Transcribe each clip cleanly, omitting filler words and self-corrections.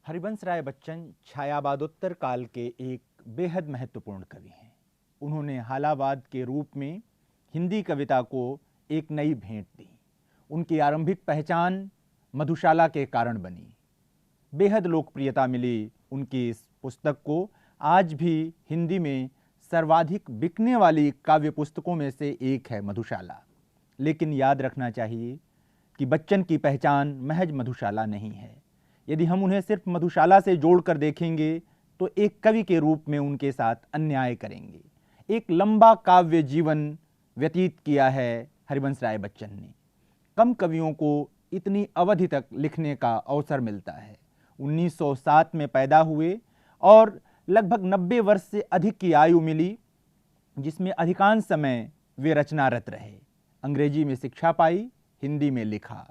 हरिवंश राय बच्चन छायावादोत्तर काल के एक बेहद महत्वपूर्ण कवि हैं। उन्होंने हालावाद के रूप में हिंदी कविता को एक नई भेंट दी। उनकी आरंभिक पहचान मधुशाला के कारण बनी। बेहद लोकप्रियता मिली उनकी इस पुस्तक को। आज भी हिंदी में सर्वाधिक बिकने वाली काव्य पुस्तकों में से एक है मधुशाला। लेकिन याद रखना चाहिए कि बच्चन की पहचान महज मधुशाला नहीं है। यदि हम उन्हें सिर्फ मधुशाला से जोड़कर देखेंगे तो एक कवि के रूप में उनके साथ अन्याय करेंगे। एक लंबा काव्य जीवन व्यतीत किया है हरिवंश राय बच्चन ने। कम कवियों को इतनी अवधि तक लिखने का अवसर मिलता है। 1907 में पैदा हुए और लगभग 90 वर्ष से अधिक की आयु मिली, जिसमें अधिकांश समय वे रचनारत रहे। अंग्रेजी में शिक्षा पाई, हिंदी में लिखा।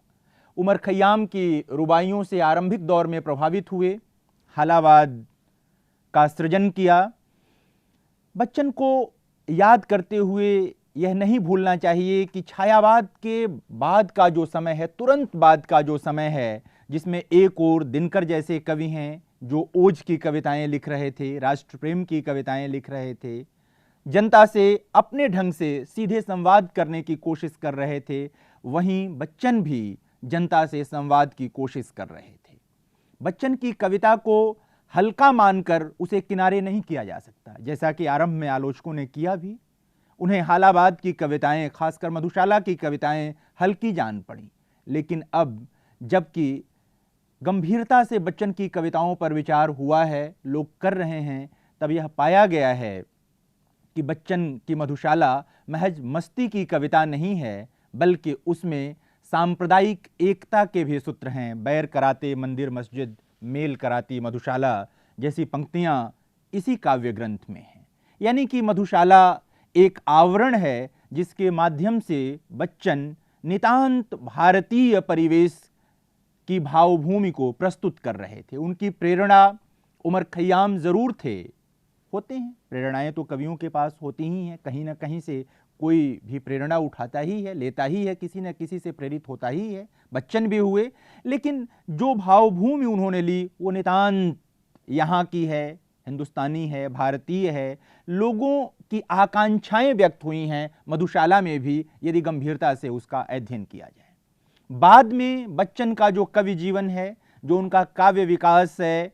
उमर खयाम की रुबाइयों से आरंभिक दौर में प्रभावित हुए, हालावाद का सृजन किया। बच्चन को याद करते हुए यह नहीं भूलना चाहिए कि छायावाद के बाद का जो समय है, तुरंत बाद का जो समय है, जिसमें एक और दिनकर जैसे कवि हैं जो ओज की कविताएं लिख रहे थे, राष्ट्र प्रेम की कविताएं लिख रहे थे, जनता से अपने ढंग से सीधे संवाद करने की कोशिश कर रहे थे। वहीं बच्चन भी जनता से संवाद की कोशिश कर रहे थे। बच्चन की कविता को हल्का मानकर उसे किनारे नहीं किया जा सकता, जैसा कि आरंभ में आलोचकों ने किया भी। उन्हें हालावाद की कविताएं, खासकर मधुशाला की कविताएं हल्की जान पड़ी। लेकिन अब जबकि गंभीरता से बच्चन की कविताओं पर विचार हुआ है, लोग कर रहे हैं, तब यह पाया गया है कि बच्चन की मधुशाला महज मस्ती की कविता नहीं है, बल्कि उसमें सांप्रदायिक एकता के भी सूत्र हैं। बैर कराते मंदिर मस्जिद, मेल कराती मधुशाला जैसी पंक्तियां इसी काव्य ग्रंथ में हैं। यानी कि मधुशाला एक आवरण है जिसके माध्यम से बच्चन नितांत भारतीय परिवेश की भावभूमि को प्रस्तुत कर रहे थे। उनकी प्रेरणा उमर खयाम जरूर थे, होते हैं, प्रेरणाएं तो कवियों के पास होती ही हैं। कहीं ना कहीं से कोई भी प्रेरणा उठाता ही है, लेता ही है, किसी न किसी से प्रेरित होता ही है। बच्चन भी हुए, लेकिन जो भावभूमि उन्होंने ली वो नितांत यहाँ की है, हिंदुस्तानी है, भारतीय है। लोगों की आकांक्षाएं व्यक्त हुई हैं मधुशाला में भी, यदि गंभीरता से उसका अध्ययन किया जाए। बाद में बच्चन का जो कवि जीवन है, जो उनका काव्य विकास है,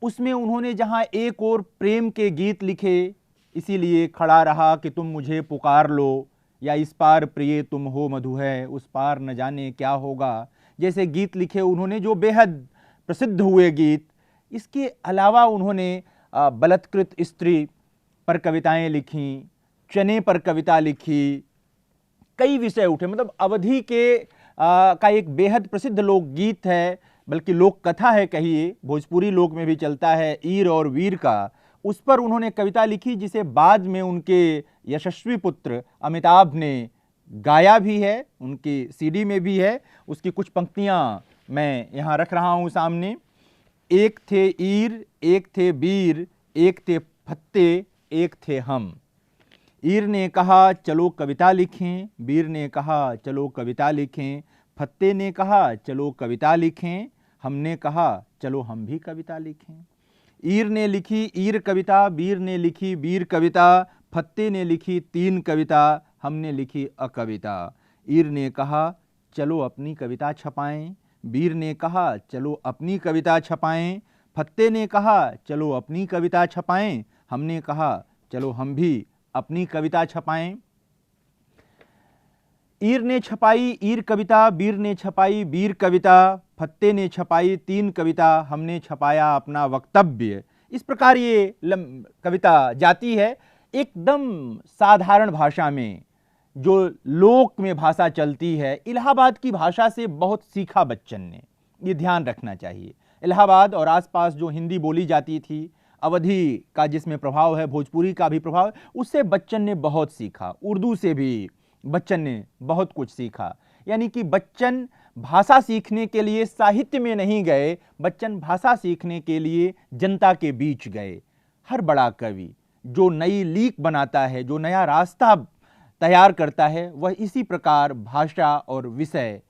उसमें उन्होंने जहां एक और प्रेम के गीत लिखे, इसीलिए खड़ा रहा कि तुम मुझे पुकार लो, या इस पार प्रिय तुम हो मधु है, उस पार न जाने क्या होगा, जैसे गीत लिखे उन्होंने, जो बेहद प्रसिद्ध हुए गीत। इसके अलावा उन्होंने बलात्कृत स्त्री पर कविताएं लिखी, चने पर कविता लिखी, कई विषय उठे। मतलब अवधि के का एक बेहद प्रसिद्ध लोकगीत है, बल्कि लोक कथा है कहिए, भोजपुरी लोक में भी चलता है, ईर और वीर का। उस पर उन्होंने कविता लिखी, जिसे बाद में उनके यशस्वी पुत्र अमिताभ ने गाया भी है, उनकी सीडी में भी है। उसकी कुछ पंक्तियां मैं यहाँ रख रहा हूँ सामने। एक थे ईर, एक थे वीर, एक थे फत्ते, एक थे हम। ईर ने कहा चलो कविता लिखें, वीर ने कहा चलो कविता लिखें, फत्ते ने कहा चलो कविता लिखें, हमने कहा चलो हम भी कविता लिखें। ईर ने लिखी ईर कविता, वीर ने लिखी वीर कविता, फत्ते ने लिखी 3 कविता, हमने लिखी अकविता। ईर ने कहा चलो अपनी कविता छपाएं, वीर ने कहा चलो अपनी कविता छपाएं, फत्ते ने कहा चलो अपनी कविता छपाएं, हमने कहा चलो हम भी अपनी कविता छपाएं। ईर ने छपाई ईर कविता, वीर ने छपाई वीर कविता, फत्ते ने छपाई 3 कविता, हमने छपाया अपना वक्तव्य। इस प्रकार ये कविता जाती है, एकदम साधारण भाषा में, जो लोक में भाषा चलती है। इलाहाबाद की भाषा से बहुत सीखा बच्चन ने, ये ध्यान रखना चाहिए। इलाहाबाद और आसपास जो हिंदी बोली जाती थी, अवधि का जिसमें प्रभाव है, भोजपुरी का भी प्रभाव है, उससे बच्चन ने बहुत सीखा। उर्दू से भी बच्चन ने बहुत कुछ सीखा। यानी कि बच्चन भाषा सीखने के लिए साहित्य में नहीं गए, बच्चन भाषा सीखने के लिए जनता के बीच गए। हर बड़ा कवि जो नई लीक बनाता है, जो नया रास्ता तैयार करता है, वह इसी प्रकार भाषा और विषय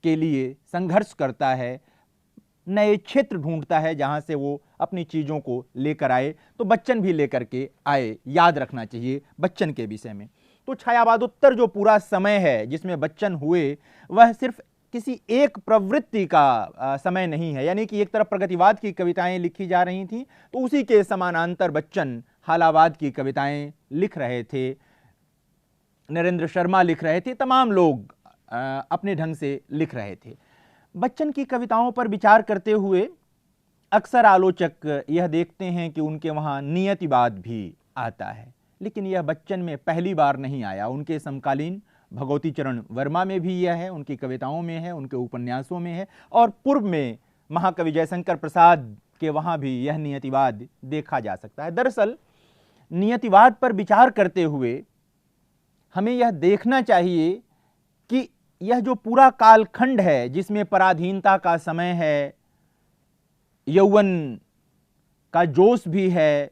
के लिए संघर्ष करता है। नए क्षेत्र ढूंढता है जहां से वो अपनी चीजों को लेकर आए। तो बच्चन भी लेकर के आए, याद रखना चाहिए बच्चन के विषय में। तो छायावादोत्तर जो पूरा समय है जिसमें बच्चन हुए, वह सिर्फ किसी एक प्रवृत्ति का समय नहीं है। यानी कि एक तरफ प्रगतिवाद की कविताएं लिखी जा रही थीं, तो उसी के समानांतर बच्चन हालावाद की कविताएं लिख रहे थे, नरेंद्र शर्मा लिख रहे थे, तमाम लोग अपने ढंग से लिख रहे थे। बच्चन की कविताओं पर विचार करते हुए अक्सर आलोचक यह देखते हैं कि उनके वहाँ नियतिवाद भी आता है, लेकिन यह बच्चन में पहली बार नहीं आया। उनके समकालीन भगवती चरण वर्मा में भी यह है, उनकी कविताओं में है, उनके उपन्यासों में है, और पूर्व में महाकवि जयशंकर प्रसाद के वहाँ भी यह नियतिवाद देखा जा सकता है। दरअसल नियतिवाद पर विचार करते हुए हमें यह देखना चाहिए कि यह जो पूरा कालखंड है जिसमें पराधीनता का समय है, यौवन का जोश भी है,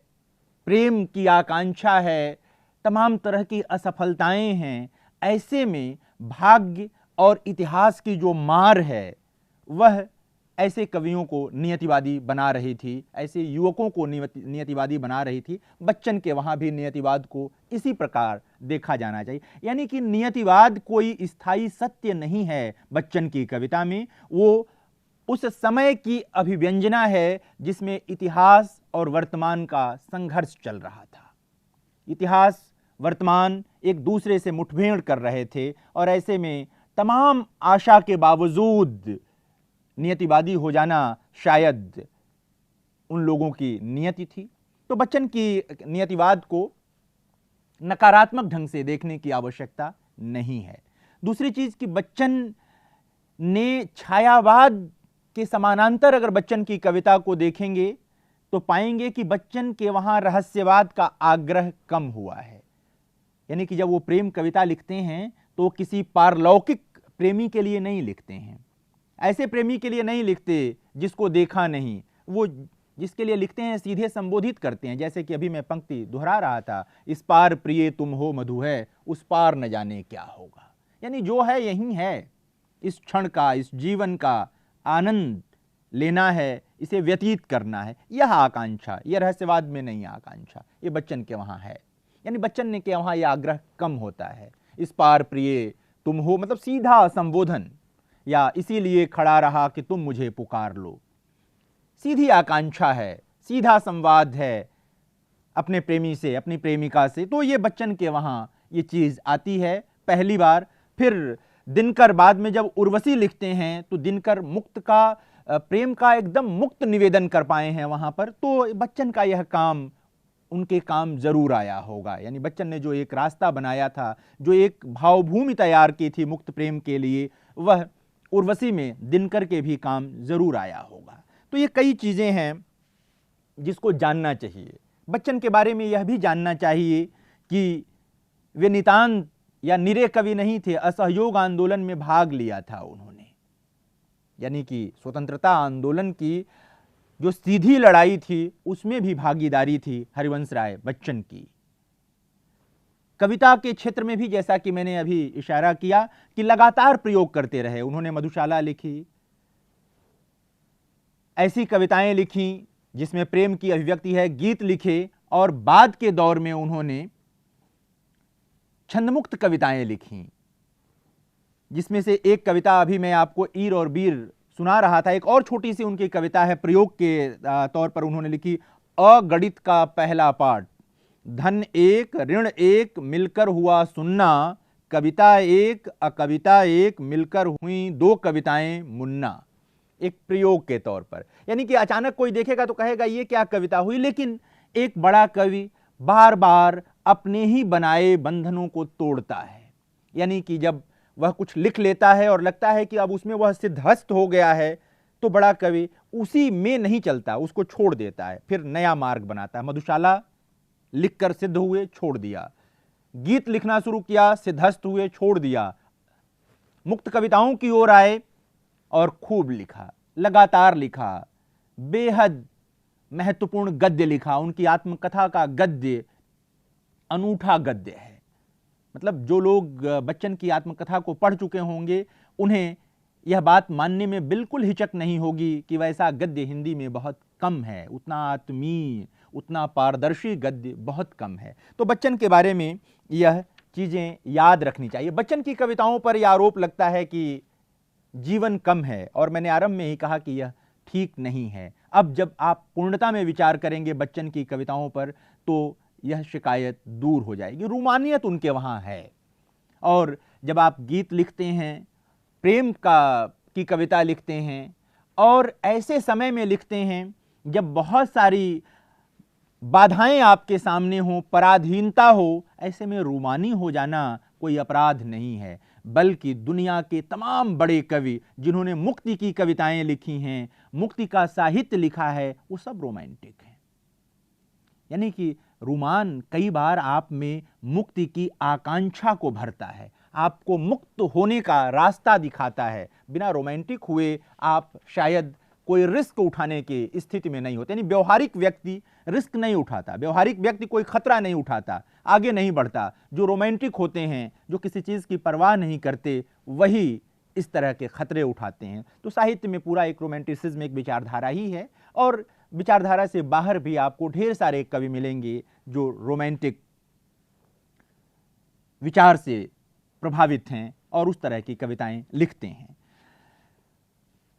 प्रेम की आकांक्षा है, तमाम तरह की असफलताएं हैं, ऐसे में भाग्य और इतिहास की जो मार है वह ऐसे कवियों को नियतिवादी बना रही थी, ऐसे युवकों को नियतिवादी बना रही थी। बच्चन के वहाँ भी नियतिवाद को इसी प्रकार देखा जाना चाहिए। यानी कि नियतिवाद कोई स्थायी सत्य नहीं है बच्चन की कविता में, वो उस समय की अभिव्यंजना है जिसमें इतिहास और वर्तमान का संघर्ष चल रहा था। इतिहास वर्तमान एक दूसरे से मुठभेड़ कर रहे थे, और ऐसे में तमाम आशा के बावजूद नियतिवादी हो जाना शायद उन लोगों की नियति थी। तो बच्चन की नियतिवाद को नकारात्मक ढंग से देखने की आवश्यकता नहीं है। दूसरी चीज कि बच्चन ने छायावाद के समानांतर अगर बच्चन की कविता को देखेंगे तो पाएंगे कि बच्चन के वहां रहस्यवाद का आग्रह कम हुआ है। यानी कि जब वो प्रेम कविता लिखते हैं तो किसी पारलौकिक प्रेमी के लिए नहीं लिखते हैं, ऐसे प्रेमी के लिए नहीं लिखते जिसको देखा नहीं, वो जिसके लिए लिखते हैं सीधे संबोधित करते हैं। जैसे कि अभी मैं पंक्ति दोहरा रहा था, इस पार प्रिय तुम हो मधु है, उस पार न जाने क्या होगा। यानी जो है यही है, इस क्षण का, इस जीवन का आनंद लेना है, इसे व्यतीत करना है, यह आकांक्षा, यह रहस्यवाद में नहीं आकांक्षा, ये बच्चन के वहां है। यानी बच्चन ने के वहां यह आग्रह कम होता है। इस पार प्रिय तुम हो मतलब सीधा संबोधन, या इसीलिए खड़ा रहा कि तुम मुझे पुकार लो, सीधी आकांक्षा है, सीधा संवाद है अपने प्रेमी से, अपनी प्रेमिका से। तो ये बच्चन के वहां ये चीज आती है पहली बार। फिर दिनकर बाद में जब उर्वशी लिखते हैं तो दिनकर मुक्त का, प्रेम का एकदम मुक्त निवेदन कर पाए हैं वहां पर। तो बच्चन का यह काम उनके काम जरूर आया होगा। यानी बच्चन ने जो एक रास्ता बनाया था, जो एक भावभूमि तैयार की थी मुक्त प्रेम के लिए, वह उर्वशी में दिनकर के भी काम जरूर आया होगा। तो ये कई चीजें हैं जिसको जानना चाहिए। बच्चन के बारे में यह भी जानना चाहिए कि वे नितांत या निरे कवि नहीं थे, असहयोग आंदोलन में भाग लिया था उन्होंने। यानी कि स्वतंत्रता आंदोलन की जो सीधी लड़ाई थी उसमें भी भागीदारी थी हरिवंश राय बच्चन की। कविता के क्षेत्र में भी जैसा कि मैंने अभी इशारा किया कि लगातार प्रयोग करते रहे। उन्होंने मधुशाला लिखी, ऐसी कविताएं लिखी जिसमें प्रेम की अभिव्यक्ति है, गीत लिखे, और बाद के दौर में उन्होंने छंदमुक्त कविताएं लिखी, जिसमें से एक कविता अभी मैं आपको ईर और बीर सुना रहा था। एक और छोटी सी उनकी कविता है, प्रयोग के तौर पर उन्होंने लिखी, अगणित का पहला पाठ, धन एक ऋण एक मिलकर हुआ सुन्ना, कविता एक अकविता एक मिलकर हुई दो कविताएं मुन्ना। एक प्रयोग के तौर पर, यानी कि अचानक कोई देखेगा तो कहेगा ये क्या कविता हुई, लेकिन एक बड़ा कवि बार बार अपने ही बनाए बंधनों को तोड़ता है। यानी कि जब वह कुछ लिख लेता है और लगता है कि अब उसमें वह सिद्धहस्त हो गया है, तो बड़ा कवि उसी में नहीं चलता, उसको छोड़ देता है, फिर नया मार्ग बनाता है। मधुशाला लिखकर सिद्ध हुए, छोड़ दिया, गीत लिखना शुरू किया, सिद्धहस्त हुए, छोड़ दिया, मुक्त कविताओं की ओर आए और खूब लिखा, लगातार लिखा, बेहद महत्वपूर्ण गद्य लिखा। उनकी आत्मकथा का गद्य अनूठा गद्य है। मतलब जो लोग बच्चन की आत्मकथा को पढ़ चुके होंगे उन्हें यह बात मानने में बिल्कुल हिचक नहीं होगी कि वैसा गद्य हिंदी में बहुत कम है, उतना आत्मीय, उतना पारदर्शी गद्य बहुत कम है। तो बच्चन के बारे में यह चीज़ें याद रखनी चाहिए। बच्चन की कविताओं पर यह आरोप लगता है कि जीवन कम है, और मैंने आरंभ में ही कहा कि यह ठीक नहीं है। अब जब आप पूर्णता में विचार करेंगे बच्चन की कविताओं पर तो यह शिकायत दूर हो जाएगी। रूमानियत उनके वहाँ है। और जब आप गीत लिखते हैं, प्रेम की कविता लिखते हैं, और ऐसे समय में लिखते हैं जब बहुत सारी बाधाएं आपके सामने हो, पराधीनता हो, ऐसे में रूमानी हो जाना कोई अपराध नहीं है। बल्कि दुनिया के तमाम बड़े कवि जिन्होंने मुक्ति की कविताएं लिखी हैं, मुक्ति का साहित्य लिखा है, वो सब रोमांटिक हैं। यानी कि रोमान कई बार आप में मुक्ति की आकांक्षा को भरता है, आपको मुक्त होने का रास्ता दिखाता है। बिना रोमांटिक हुए आप शायद कोई रिस्क उठाने की स्थिति में नहीं होते। यानी व्यवहारिक व्यक्ति रिस्क नहीं उठाता, व्यवहारिक व्यक्ति कोई खतरा नहीं उठाता, आगे नहीं बढ़ता। जो रोमांटिक होते हैं, जो किसी चीज़ की परवाह नहीं करते, वही इस तरह के खतरे उठाते हैं। तो साहित्य में पूरा एक रोमांटिसिज्म, एक विचारधारा ही है। और विचारधारा से बाहर भी आपको ढेर सारे कवि मिलेंगे जो रोमांटिक विचार से प्रभावित हैं और उस तरह की कविताएं लिखते हैं।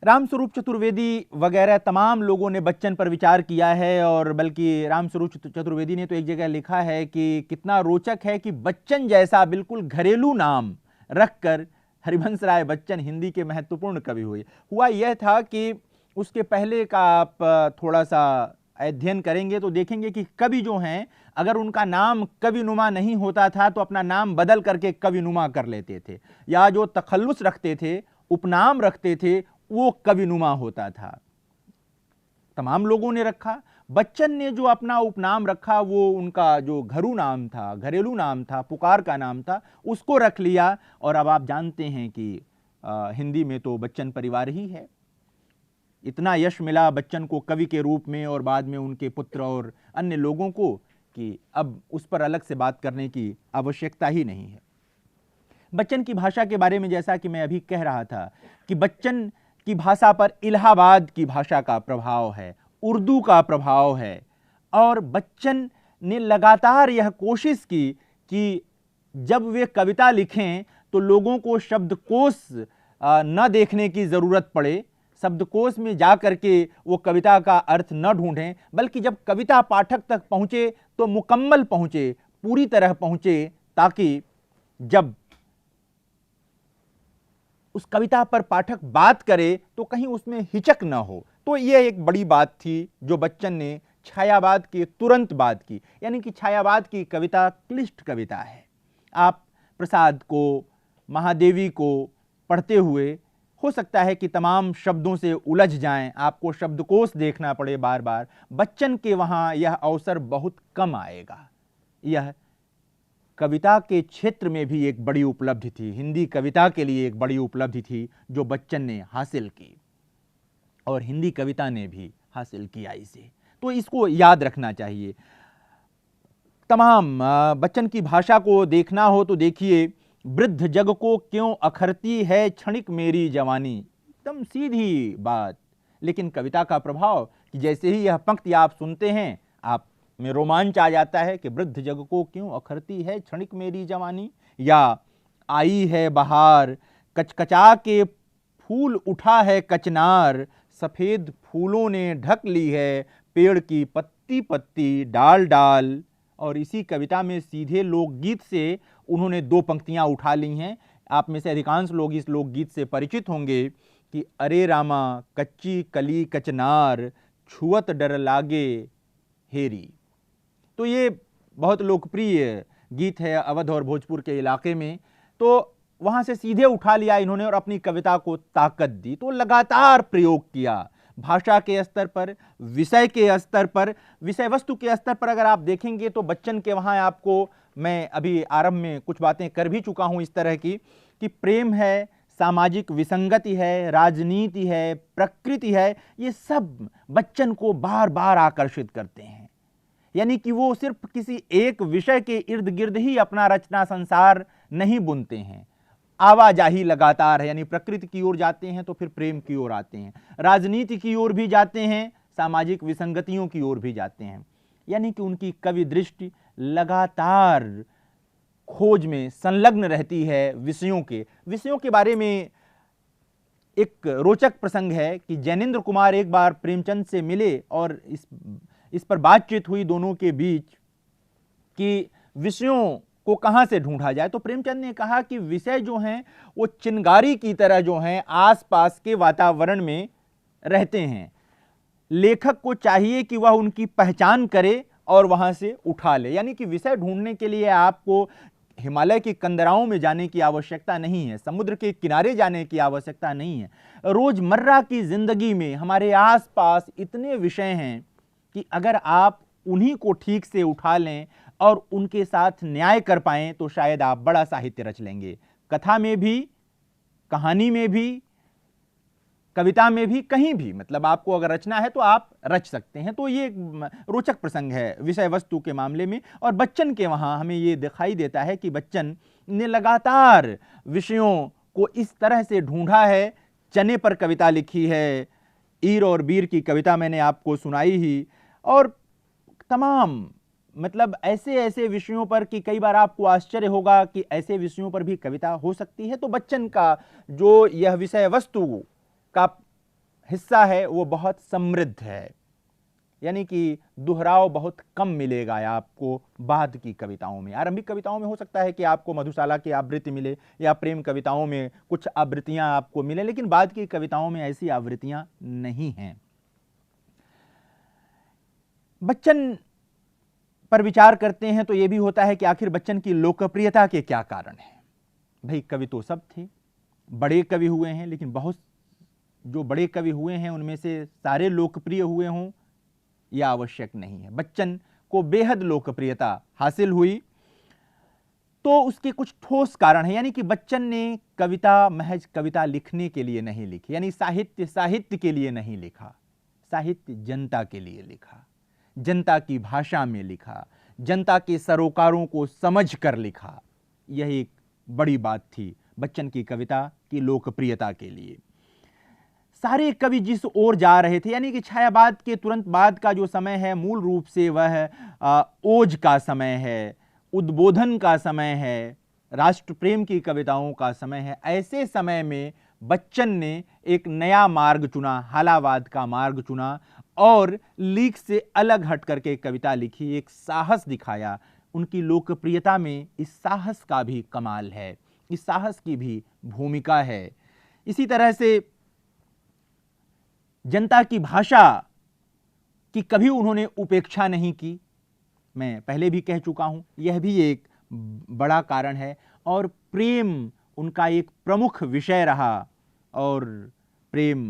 रामस्वरूप चतुर्वेदी वगैरह तमाम लोगों ने बच्चन पर विचार किया है, और बल्कि रामस्वरूप चतुर्वेदी ने तो एक जगह लिखा है कि कितना रोचक है कि बच्चन जैसा बिल्कुल घरेलू नाम रखकर हरिवंश राय बच्चन हिंदी के महत्वपूर्ण कवि हुए। हुआ यह था कि उसके पहले का आप थोड़ा सा अध्ययन करेंगे तो देखेंगे कि कवि जो हैं, अगर उनका नाम कविनुमा नहीं होता था तो अपना नाम बदल करके कविनुमा कर लेते थे, या जो तखल्लुस रखते थे, उपनाम रखते थे, वो कविनुमा होता था। तमाम लोगों ने रखा। बच्चन ने जो अपना उपनाम रखा वो उनका जो घरू नाम था, घरेलू नाम था, पुकार का नाम था, उसको रख लिया। और अब आप जानते हैं कि हिंदी में तो बच्चन परिवार ही है। इतना यश मिला बच्चन को कवि के रूप में और बाद में उनके पुत्र और अन्य लोगों को कि अब उस पर अलग से बात करने की आवश्यकता ही नहीं है। बच्चन की भाषा के बारे में जैसा कि मैं अभी कह रहा था कि बच्चन की भाषा पर इलाहाबाद की भाषा का प्रभाव है, उर्दू का प्रभाव है। और बच्चन ने लगातार यह कोशिश की कि जब वे कविता लिखें तो लोगों को शब्दकोश न देखने की ज़रूरत पड़े, शब्दकोश में जा करके वो कविता का अर्थ न ढूंढें, बल्कि जब कविता पाठक तक पहुँचे तो मुकम्मल पहुँचे, पूरी तरह पहुँचे, ताकि जब उस कविता पर पाठक बात करे तो कहीं उसमें हिचक न हो। तो यह एक बड़ी बात थी जो बच्चन ने छायावाद के तुरंत बाद की। यानी कि छायावाद की कविता क्लिष्ट कविता है। आप प्रसाद को, महादेवी को पढ़ते हुए हो सकता है कि तमाम शब्दों से उलझ जाएं, आपको शब्दकोश देखना पड़े बार बार। बच्चन के वहाँ यह अवसर बहुत कम आएगा। यह कविता के क्षेत्र में भी एक बड़ी उपलब्धि थी, हिंदी कविता के लिए एक बड़ी उपलब्धि थी जो बच्चन ने हासिल की, और हिंदी कविता ने भी हासिल किया इसे। तो इसको याद रखना चाहिए। तमाम बच्चन की भाषा को देखना हो तो देखिए, वृद्ध जग को क्यों अखरती है क्षणिक मेरी जवानी, एकदम सीधी बात, लेकिन कविता का प्रभाव कि जैसे ही यह पंक्ति आप सुनते हैं आप में रोमांच आ जाता है कि वृद्ध जग को क्यों अखरती है क्षणिक मेरी जवानी, या आई है बहार कचकचा के फूल उठा है कचनार, सफेद फूलों ने ढक ली है पेड़ की पत्ती पत्ती डाल डाल। और इसी कविता में सीधे लोकगीत से उन्होंने दो पंक्तियां उठा ली हैं। आप में से अधिकांश लोग इस लोकगीत से परिचित होंगे कि अरे रामा कच्ची कली कचनार छुअत डर लागे हेरी। तो ये बहुत लोकप्रिय गीत है अवध और भोजपुर के इलाके में। तो वहाँ से सीधे उठा लिया इन्होंने और अपनी कविता को ताकत दी। तो लगातार प्रयोग किया भाषा के स्तर पर, विषय के स्तर पर, विषय वस्तु के स्तर पर। अगर आप देखेंगे तो बच्चन के वहाँ आपको, मैं अभी आरंभ में कुछ बातें कर भी चुका हूँ इस तरह की, कि प्रेम है, सामाजिक विसंगति है, राजनीति है, प्रकृति है, ये सब बच्चन को बार बार आकर्षित करते हैं। यानी कि वो सिर्फ किसी एक विषय के इर्द गिर्द ही अपना रचना संसार नहीं बुनते हैं, आवाजाही लगातार है, यानी प्रकृति की ओर जाते हैं तो फिर प्रेम की ओर आते हैं, राजनीति की ओर भी जाते हैं, सामाजिक विसंगतियों की ओर भी जाते हैं। यानी कि उनकी कवि दृष्टि लगातार खोज में संलग्न रहती है विषयों के बारे में। एक रोचक प्रसंग है कि जैनेन्द्र कुमार एक बार प्रेमचंद से मिले और इस पर बातचीत हुई दोनों के बीच कि विषयों को कहां से ढूंढा जाए। तो प्रेमचंद ने कहा कि विषय जो हैं वो चिंगारी की तरह जो हैं आसपास के वातावरण में रहते हैं, लेखक को चाहिए कि वह उनकी पहचान करे और वहां से उठा ले। यानी कि विषय ढूंढने के लिए आपको हिमालय की कंदराओं में जाने की आवश्यकता नहीं है, समुद्र के किनारे जाने की आवश्यकता नहीं है। रोजमर्रा की जिंदगी में हमारे आसपास इतने विषय हैं कि अगर आप उन्हीं को ठीक से उठा लें और उनके साथ न्याय कर पाएं तो शायद आप बड़ा साहित्य रच लेंगे। कथा में भी, कहानी में भी, कविता में भी, कहीं भी, मतलब आपको अगर रचना है तो आप रच सकते हैं। तो ये रोचक प्रसंग है विषय वस्तु के मामले में। और बच्चन के वहां हमें ये दिखाई देता है कि बच्चन ने लगातार विषयों को इस तरह से ढूंढा है। चने पर कविता लिखी है, ईर और बीर की कविता मैंने आपको सुनाई ही, और तमाम मतलब ऐसे ऐसे विषयों पर कि कई बार आपको आश्चर्य होगा कि ऐसे विषयों पर भी कविता हो सकती है। तो बच्चन का जो यह विषय वस्तु का हिस्सा है वो बहुत समृद्ध है, यानी कि दोहराव बहुत कम मिलेगा आपको बाद की कविताओं में। आरंभिक कविताओं में हो सकता है कि आपको मधुशाला की आवृत्ति मिले या प्रेम कविताओं में कुछ आवृत्तियां आपको मिले, लेकिन बाद की कविताओं में ऐसी आवृत्तियां नहीं हैं। बच्चन पर विचार करते हैं तो यह भी होता है कि आखिर बच्चन की लोकप्रियता के क्या कारण हैं। भाई कवि तो सब थे, बड़े कवि हुए हैं, लेकिन बहुत जो बड़े कवि हुए हैं उनमें से सारे लोकप्रिय हुए हों यह आवश्यक नहीं है। बच्चन को बेहद लोकप्रियता हासिल हुई तो उसके कुछ ठोस कारण हैं। यानी कि बच्चन ने कविता महज कविता लिखने के लिए नहीं लिखी, यानी साहित्य के लिए नहीं लिखा, साहित्य जनता के लिए लिखा, जनता की भाषा में लिखा, जनता के सरोकारों को समझ कर लिखा। यह एक बड़ी बात थी बच्चन की कविता की लोकप्रियता के लिए। सारे कवि जिस ओर जा रहे थे, यानी कि छायावाद के तुरंत बाद का जो समय है मूल रूप से वह ओज का समय है, उद्बोधन का समय है, राष्ट्र प्रेम की कविताओं का समय है। ऐसे समय में बच्चन ने एक नया मार्ग चुना, हालावाद का मार्ग चुना और लीक से अलग हट करके कविता लिखी, एक साहस दिखाया। उनकी लोकप्रियता में इस साहस का भी कमाल है, इस साहस की भी भूमिका है। इसी तरह से जनता की भाषा की कभी उन्होंने उपेक्षा नहीं की, मैं पहले भी कह चुका हूं, यह भी एक बड़ा कारण है। और प्रेम उनका एक प्रमुख विषय रहा और प्रेम